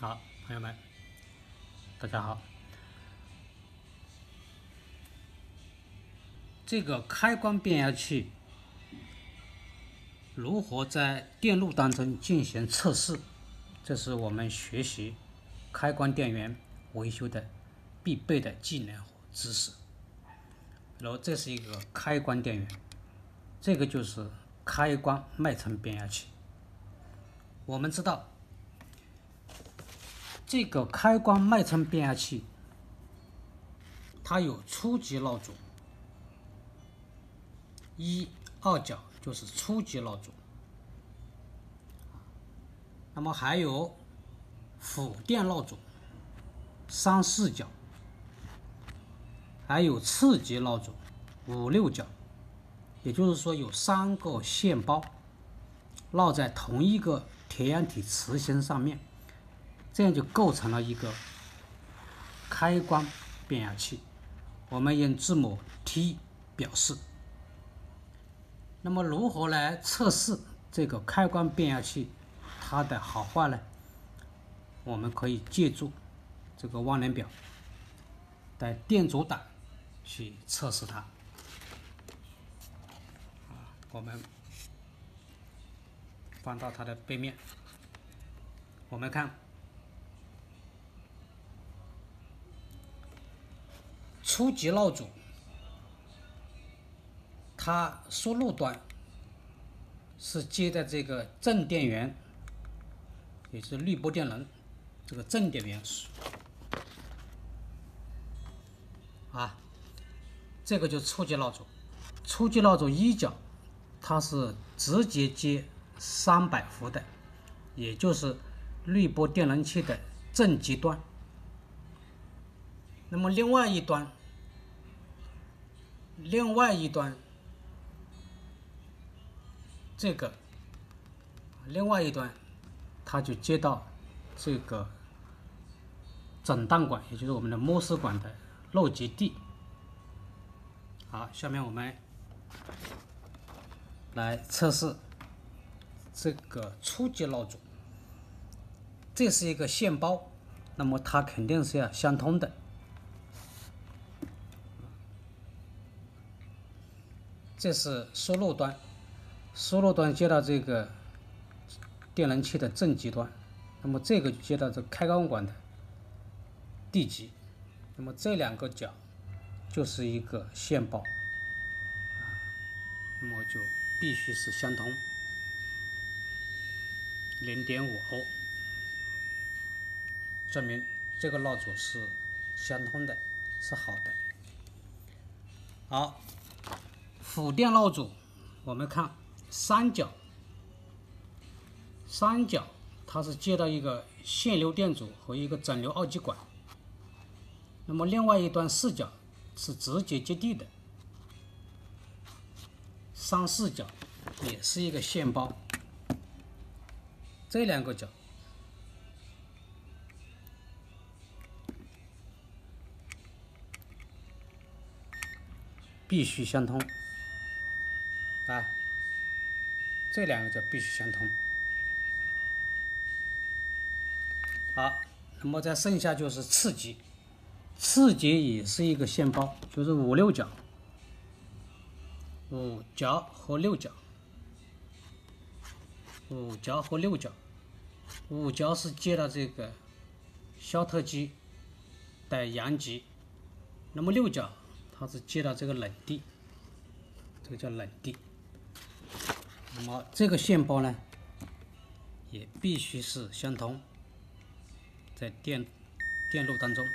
好，朋友们，大家好。这个开关变压器如何在电路当中进行测试？这是我们学习开关电源维修的必备的技能和知识。然后这是一个开关电源，这个就是开关脉冲变压器。我们知道，这个开关脉冲变压器，它有初级蜡烛，1、2角就是初级蜡烛，那么还有辅电蜡烛3、4角，还有次级蜡烛5、6角，也就是说有3个线包绕在同一个铁阳体磁芯上面，这样就构成了一个开关变压器。我们用字母 T 表示。那么如何来测试这个开关变压器它的好坏呢？我们可以借助这个万能表的电阻档去测试它。我们翻到它的背面，我们看初级蜡烛，它输入端是接在这个正电源，也是滤波电能这个正电源这个就是初级蜡烛。初级蜡烛1角，它是直接接300伏的，也就是滤波电能器的正极端。那么另外一端，这个另外一端，它就接到这个整档管，也就是我们的摩斯管的漏极地。好，下面我们来测试这个初级蜡烛。这是一个线包，那么它肯定是要相通的。这是输入端，输入端接到这个电能器的正极端，那么这个接到这开关管的地极，那么这2个角就是一个线包，那么就必须是相同0.5欧，证明这个蜡烛是相通的，是好的。好，辅电蜡烛，我们看3角它是接到一个线流电阻和一个整流二极管，那么另外一端4角是直接接地的，3、4角也是一个线包，这2个角必须相通这2个角必须相通。好，那么再剩下就是次级，次级也是一个线包，就是5、6角，5角和6角，5角和6角，5角是接到这个肖特基的阳极，那么6角它是接到这个冷地，这个叫冷地。那么这个线包呢，也必须是相同，在电路当中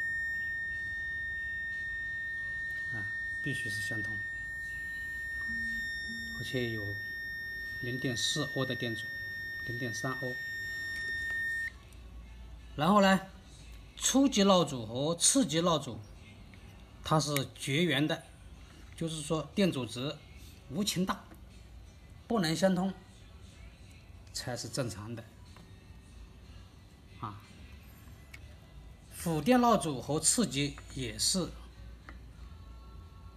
必须是相同，而且有0.4欧的电阻，0.3欧。然后呢，初级蜡烛和次级蜡烛它是绝缘的，就是说电阻值无穷大，不能相通才是正常的。辅电蜡烛和次级也是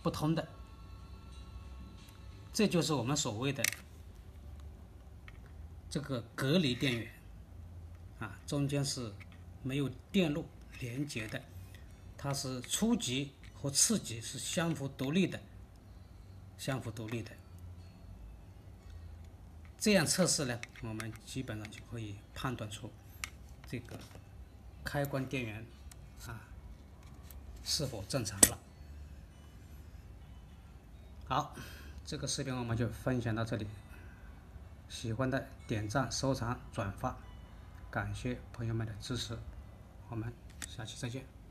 不通的，这就是我们所谓的这个隔离电源中间是没有电路连接的，它是初级和次级是相互独立的，这样测试呢，我们基本上就可以判断出这个开关电源是否正常了。好，这个视频我们就分享到这里，喜欢的点赞、收藏、转发，感谢朋友们的支持，我们下期再见。